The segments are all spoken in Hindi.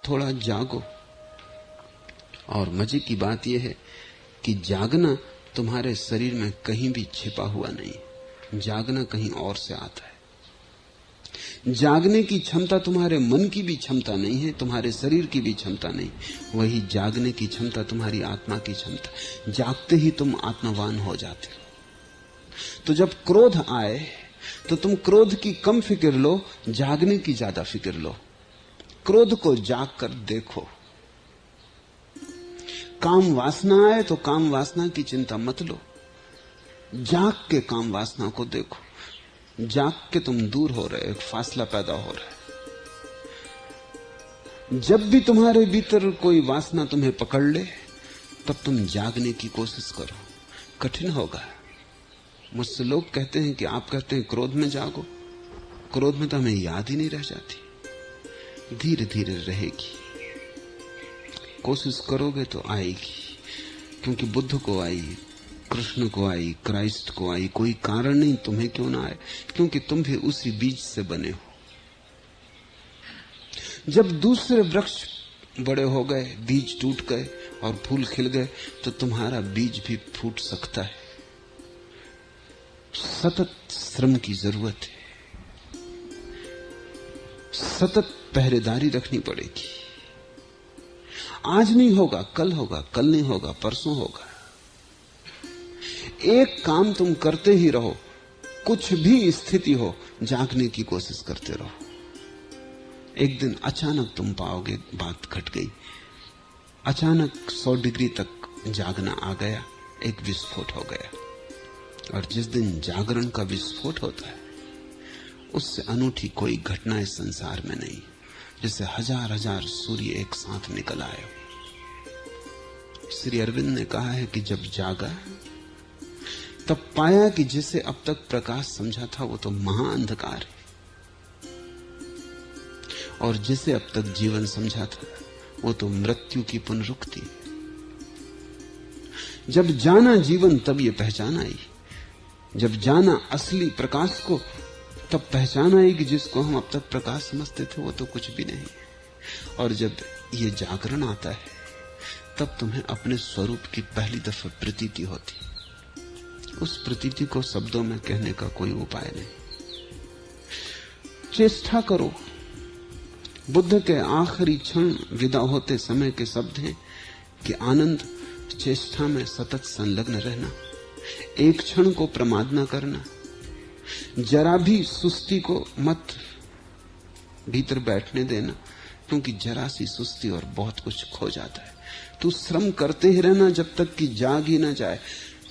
थोड़ा जागो। और मजे की बात यह है कि जागना तुम्हारे शरीर में कहीं भी छिपा हुआ नहीं, जागना कहीं और से आता है। जागने की क्षमता तुम्हारे मन की भी क्षमता नहीं है, तुम्हारे शरीर की भी क्षमता नहीं। वही जागने की क्षमता तुम्हारी आत्मा की क्षमता। जागते ही तुम आत्मवान हो जाते हो। तो जब क्रोध आए तो तुम क्रोध की कम फिक्र लो, जागने की ज्यादा फिक्र लो। क्रोध को जाग कर देखो। काम वासना आए तो काम वासना की चिंता मत लो, जाग के काम वासना को देखो। जाग के तुम दूर हो रहे, एक फासला पैदा हो रहा है। जब भी तुम्हारे भीतर कोई वासना तुम्हें पकड़ ले, तब तुम जागने की कोशिश करो। कठिन होगा। मुझसे लोग कहते हैं कि आप कहते हैं क्रोध में जागो, क्रोध में तो हमें याद ही नहीं रह जाती। धीरे धीरे रहेगी, कोशिश करोगे तो आएगी। क्योंकि बुद्ध को आई, कृष्ण को आई, क्राइस्ट को आई, कोई कारण नहीं तुम्हें क्यों ना आए, क्योंकि तुम भी उसी बीज से बने हो। जब दूसरे वृक्ष बड़े हो गए, बीज टूट गए और फूल खिल गए, तो तुम्हारा बीज भी फूट सकता है। सतत श्रम की जरूरत है, सतत पहरेदारी रखनी पड़ेगी। आज नहीं होगा, कल होगा, कल नहीं होगा, परसों होगा। एक काम तुम करते ही रहो, कुछ भी स्थिति हो, जागने की कोशिश करते रहो। एक दिन अचानक तुम पाओगे बात घट गई। अचानक 100 डिग्री तक जागना आ गया, एक विस्फोट हो गया। और जिस दिन जागरण का विस्फोट होता है, उससे अनूठी कोई घटना इस संसार में नहीं। जैसे हजार हजार सूर्य एक साथ निकल आए। श्री अरविंद ने कहा है कि जब जागा तब पाया कि जिसे अब तक प्रकाश समझा था वो तो महाअंधकार है, और जिसे अब तक जीवन समझा था वो तो मृत्यु की पुनरुक्ति। जब जाना जीवन तब ये पहचान आई। जब जाना असली प्रकाश को, तब पहचान आई कि जिसको हम अब तक प्रकाश समझते थे वो तो कुछ भी नहीं। और जब ये जागरण आता है, तब तुम्हें अपने स्वरूप की पहली दफा प्रतीति होती। उस प्रतीति को शब्दों में कहने का कोई उपाय नहीं। चेष्टा करो। बुद्ध के आखिरी क्षण विदा होते समय के शब्द हैं कि आनंद चेष्टा में सतत संलग्न रहना, एक क्षण को प्रमाद न करना, जरा भी सुस्ती को मत भीतर बैठने देना, क्योंकि जरा सी सुस्ती और बहुत कुछ खो जाता है। तू श्रम करते ही रहना जब तक कि जाग ही ना जाए,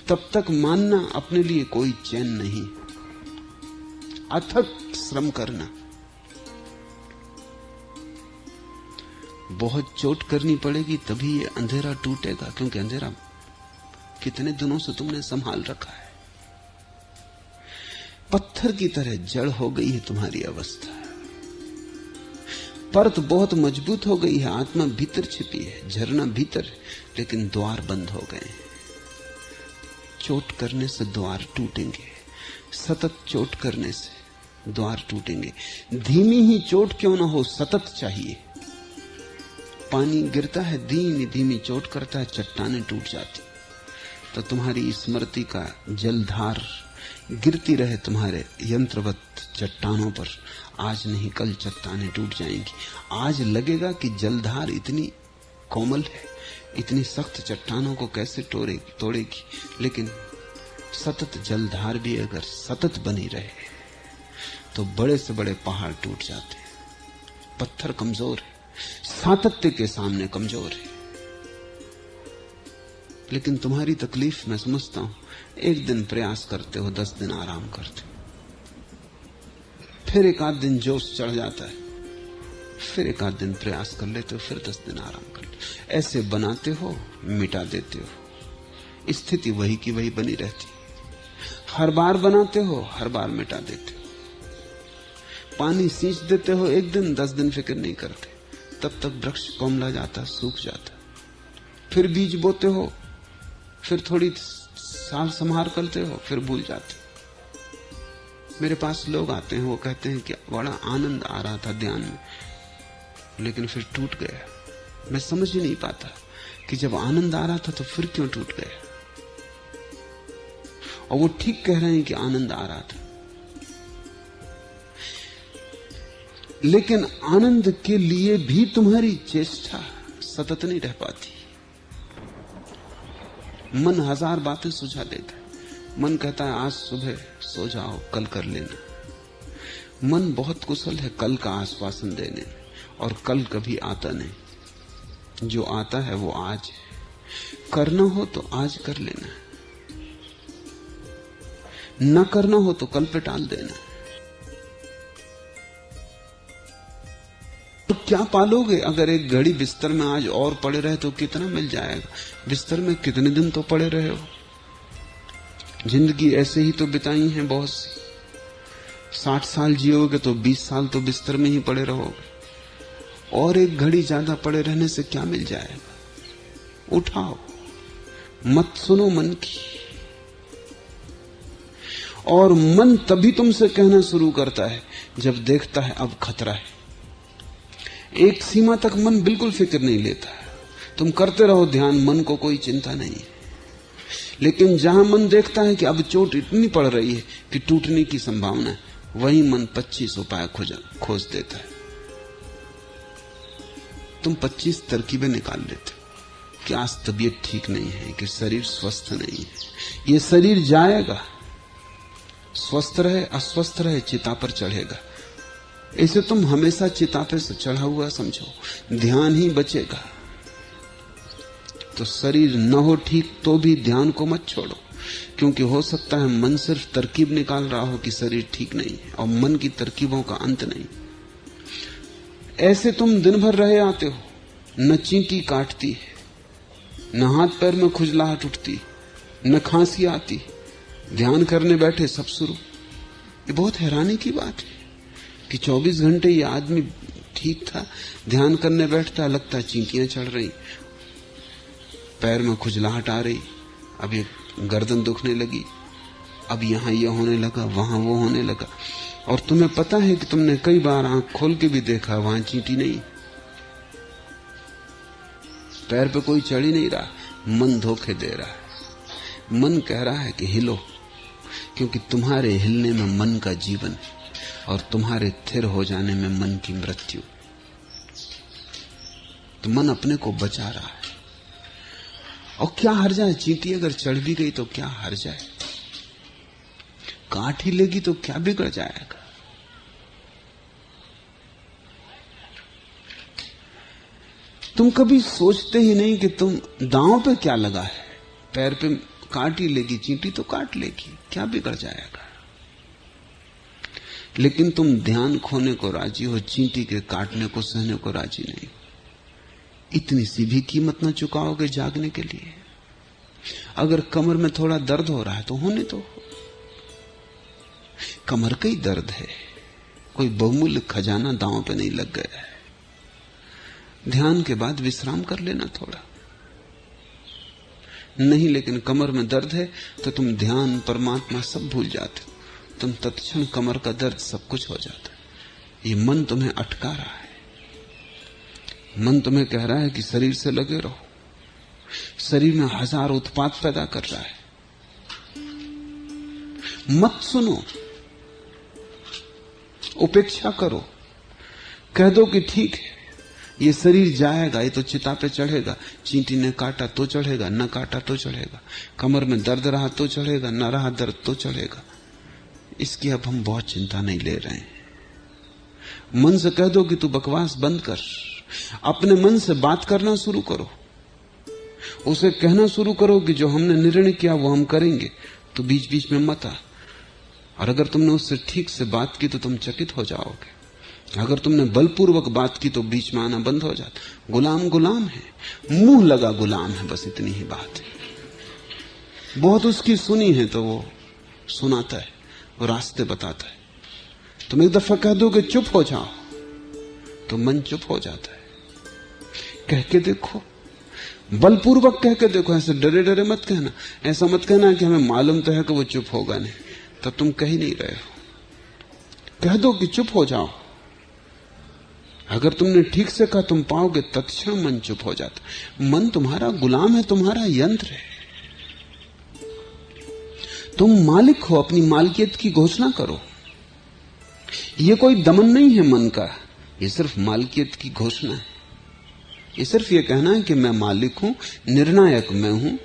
तब तक मानना अपने लिए कोई चैन नहीं। अथक श्रम करना, बहुत चोट करनी पड़ेगी तभी ये अंधेरा टूटेगा, क्योंकि अंधेरा कितने दिनों से तुमने संभाल रखा है। पत्थर की तरह जड़ हो गई है तुम्हारी अवस्था, परत बहुत मजबूत हो गई है, आत्मा भीतर छिपी है, झरना भीतर है, लेकिन द्वार बंद हो गए हैं। चोट करने से द्वार टूटेंगे, सतत चोट करने से द्वार टूटेंगे। धीमी ही चोट क्यों ना हो, सतत चाहिए। पानी गिरता है, धीमी धीमी चोट करता है, चट्टानें टूट जाती। तो तुम्हारी स्मृति का जलधार गिरती रहे तुम्हारे यंत्रवत चट्टानों पर। आज नहीं कल चट्टानें टूट जाएंगी। आज लगेगा कि जलधार इतनी कोमल है, इतनी सख्त चट्टानों को कैसे तोड़ेगी, लेकिन सतत जलधार भी अगर सतत बनी रहे तो बड़े से बड़े पहाड़ टूट जाते हैं। पत्थर कमजोर है, सातत्य के सामने कमजोर है। लेकिन तुम्हारी तकलीफ मैं समझता हूं, एक दिन प्रयास करते हो, 10 दिन आराम करते हो, फिर एक आध दिन जोश चढ़ जाता है, फिर एक आध दिन प्रयास कर लेते हो, फिर 10 दिन आराम कर लेते हो। ऐसे बनाते हो, मिटा देते हो, स्थिति वही की वही बनी रहती। हर बार बनाते हो, हर बार मिटा देते हो। पानी सींच देते हो एक दिन, 10 दिन फिक्र नहीं करते, तब तक वृक्ष कोमला जाता, सूख जाता। फिर बीज बोते हो, फिर थोड़ी सार संभार करते हो, फिर भूल जाते। मेरे पास लोग आते हैं, वो कहते हैं कि बड़ा आनंद आ रहा था ध्यान में, लेकिन फिर टूट गया। मैं समझ ही नहीं पाता कि जब आनंद आ रहा था तो फिर क्यों टूट गया। और वो ठीक कह रहे हैं कि आनंद आ रहा था, लेकिन आनंद के लिए भी तुम्हारी चेष्टा सतत नहीं रह पाती। मन हजार बातें सुझा देता है। मन कहता है आज सुबह सो जाओ, कल कर लेना। मन बहुत कुशल है कल का आश्वासन देने में, और कल कभी आता नहीं। जो आता है वो आज है। करना हो तो आज कर लेना, न करना हो तो कल पे टाल देना। तो क्या पालोगे? अगर एक घड़ी बिस्तर में आज और पड़े रहे तो कितना मिल जाएगा? बिस्तर में कितने दिन तो पड़े रहे हो। जिंदगी ऐसे ही तो बिताई है बहुत सी। 60 साल जियोगे तो 20 साल तो बिस्तर में ही पड़े रहोगे, और एक घड़ी ज्यादा पड़े रहने से क्या मिल जाएगा? उठाओ, मत सुनो मन की। और मन तभी तुमसे कहना शुरू करता है जब देखता है अब खतरा है। एक सीमा तक मन बिल्कुल फिक्र नहीं लेता। तुम करते रहो ध्यान, मन को कोई चिंता नहीं है। लेकिन जहां मन देखता है कि अब चोट इतनी पड़ रही है कि टूटने की संभावना है, वहीं मन 25 उपाय खोज देता है। तुम 25 तरकीबें निकाल लेते हो कि आज तबीयत ठीक नहीं है, कि शरीर स्वस्थ नहीं है। ये शरीर जाएगा, स्वस्थ रहे अस्वस्थ रहे चिता पर चढ़ेगा। इसे तुम हमेशा चिता पे से चढ़ा हुआ समझो, ध्यान ही बचेगा। तो शरीर न हो ठीक तो भी ध्यान को मत छोड़ो, क्योंकि हो सकता है मन सिर्फ तरकीब निकाल रहा हो कि शरीर ठीक नहीं है, और मन की तरकीबों का अंत नहीं। ऐसे तुम दिन भर रहे आते हो, न चींटी काटती है, न हाथ पैर में खुजलाहट उठती, न खांसी आती, ध्यान करने बैठे सब शुरू। ये बहुत हैरानी की बात है कि 24 घंटे ये आदमी ठीक था, ध्यान करने बैठता लगता चींटियां चढ़ रही, पैर में खुजलाहट आ रही, अब ये गर्दन दुखने लगी, अब यहां ये होने लगा, वहां वो होने लगा। और तुम्हें पता है कि तुमने कई बार आंख खोल के भी देखा, वहां चींटी नहीं, पैर पे कोई चढ़ ही नहीं रहा। मन धोखे दे रहा है। मन कह रहा है कि हिलो, क्योंकि तुम्हारे हिलने में मन का जीवन है, और तुम्हारे थिर हो जाने में मन की मृत्यु। तो मन अपने को बचा रहा है। और क्या हर जाए, चींटी अगर चढ़ भी गई तो क्या हर जाए, काट ही लेगी तो क्या बिगड़ जाएगा। तुम कभी सोचते ही नहीं कि तुम दांव पे क्या लगा है। पैर पे काट ही लेगी चींटी तो काट लेगी, क्या बिगड़ जाएगा। लेकिन तुम ध्यान खोने को राजी हो, चींटी के काटने को सहने को राजी नहीं। इतनी सी भी कीमत न चुकाओगे जागने के लिए। अगर कमर में थोड़ा दर्द हो रहा है तो होने दो, कमर का ही दर्द है, कोई बहुमूल्य खजाना दांव पे नहीं लग गया है। ध्यान के बाद विश्राम कर लेना थोड़ा। नहीं, लेकिन कमर में दर्द है तो तुम ध्यान परमात्मा सब भूल जाते हो। तुम तत्क्षण कमर का दर्द सब कुछ हो जाता है। ये मन तुम्हें अटका रहा है। मन तुम्हें कह रहा है कि शरीर से लगे रहो। शरीर में हजार उत्पाद पैदा कर रहा है। मत सुनो, उपेक्षा करो, कह दो कि ठीक है, ये शरीर जाएगा, ये तो चिता पे चढ़ेगा। चींटी ने काटा तो चढ़ेगा, न काटा तो चढ़ेगा। कमर में दर्द रहा तो चढ़ेगा, न रहा दर्द तो चढ़ेगा। इसकी अब हम बहुत चिंता नहीं ले रहे हैं। मन से कह दो कि तू बकवास बंद कर, अपने मन से बात करना शुरू करो। उसे कहना शुरू करो कि जो हमने निर्णय किया वो हम करेंगे, तो बीच बीच में मत आ। और अगर तुमने उससे ठीक से बात की तो तुम चकित हो जाओगे। अगर तुमने बलपूर्वक बात की तो बीच में आना बंद हो जाता। गुलाम गुलाम है, मुंह लगा गुलाम है, बस इतनी ही बात है। बहुत उसकी सुनी है तो वो सुनाता है, वो रास्ते बताता है। तुम एक दफा कह दो कि चुप हो जाओ तो मन चुप हो जाता है। कह के देखो, बलपूर्वक कह के देखो। ऐसे डरे डरे मत कहना। ऐसा मत कहना कि हमें मालूम तो है कि वो चुप होगा नहीं, तब तुम कह ही नहीं रहे हो। कह दो कि चुप हो जाओ, अगर तुमने ठीक से कहा तुम पाओगे, तत्क्षण मन चुप हो जाता। मन तुम्हारा गुलाम है, तुम्हारा यंत्र है। तुम मालिक हो, अपनी मालिकियत की घोषणा करो। यह कोई दमन नहीं है मन का, यह सिर्फ मालिकियत की घोषणा है। यह सिर्फ यह कहना है कि मैं मालिक हूं, निर्णायक मैं हूं,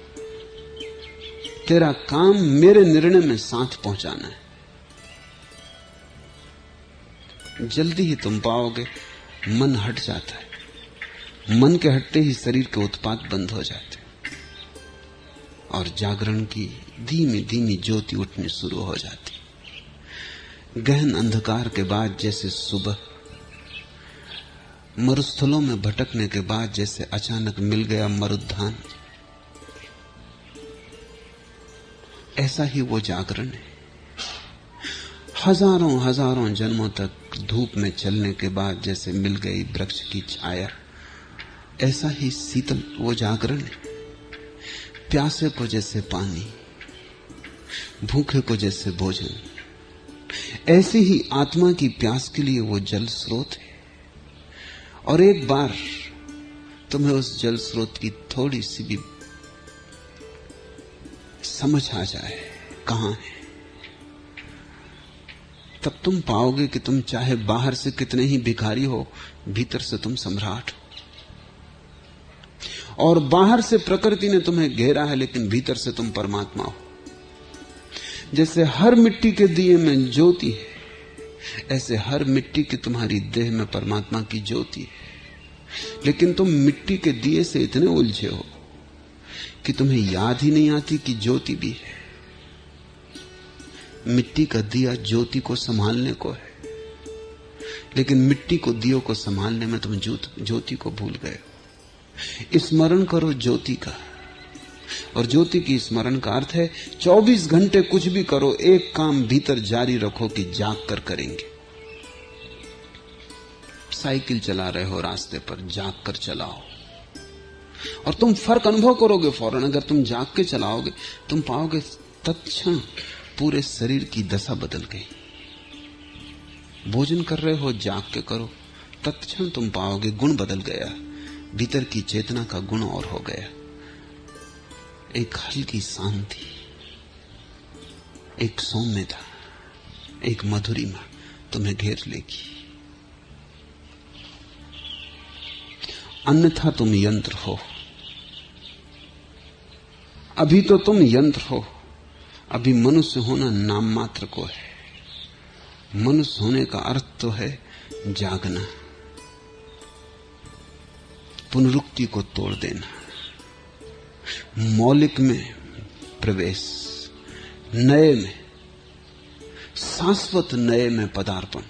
तेरा काम मेरे निर्णय में साथ पहुंचाना है। जल्दी ही तुम पाओगे मन हट जाता है। मन के हटते ही शरीर के उत्पाद बंद हो जाते और जागरण की धीमी धीमी ज्योति उठनी शुरू हो जाती। गहन अंधकार के बाद जैसे सुबह, मरुस्थलों में भटकने के बाद जैसे अचानक मिल गया मरुद्धान, ऐसा ही वो जागरण है। हजारों हजारों जन्मों तक धूप में चलने के बाद जैसे मिल गई वृक्ष की छाया, ऐसा ही शीतल वो जागरण है। प्यासे को जैसे पानी, भूखे को जैसे भोजन, ऐसी ही आत्मा की प्यास के लिए वो जल स्रोत है। और एक बार तुम्हें उस जल स्रोत की थोड़ी सी भी समझ आ जाए कहां है, तब तुम पाओगे कि तुम चाहे बाहर से कितने ही भिखारी हो, भीतर से तुम सम्राट हो। और बाहर से प्रकृति ने तुम्हें घेरा है, लेकिन भीतर से तुम परमात्मा हो। जैसे हर मिट्टी के दिए में ज्योति है, ऐसे हर मिट्टी की तुम्हारी देह में परमात्मा की ज्योति है। लेकिन तुम मिट्टी के दिए से इतने उलझे हो कि तुम्हें याद ही नहीं आती कि ज्योति भी है। मिट्टी का दिया ज्योति को संभालने को है, लेकिन मिट्टी को दियों को संभालने में तुम ज्योति को भूल गए हो। स्मरण करो ज्योति का, और ज्योति की स्मरण का अर्थ है 24 घंटे कुछ भी करो, एक काम भीतर जारी रखो कि जाग कर करेंगे। साइकिल चला रहे हो रास्ते पर, जाग कर चलाओ और तुम फर्क अनुभव करोगे फौरन। अगर तुम जाग के चलाओगे तुम पाओगे तत्क्षण पूरे शरीर की दशा बदल गई। भोजन कर रहे हो, जाग के करो, तत्क्षण तुम पाओगे गुण बदल गया, भीतर की चेतना का गुण और हो गया। एक हल्की शांति, एक सौम्यता, एक मधुरिमा तुम्हें घेर लेगी। अन्यथा तुम यंत्र हो। अभी तो तुम यंत्र हो, अभी मनुष्य होना नाम मात्र को है। मनुष्य होने का अर्थ तो है जागना, पुनरुक्ति को तोड़ देना, मौलिक में प्रवेश, नए में, शाश्वत नए में पदार्पण।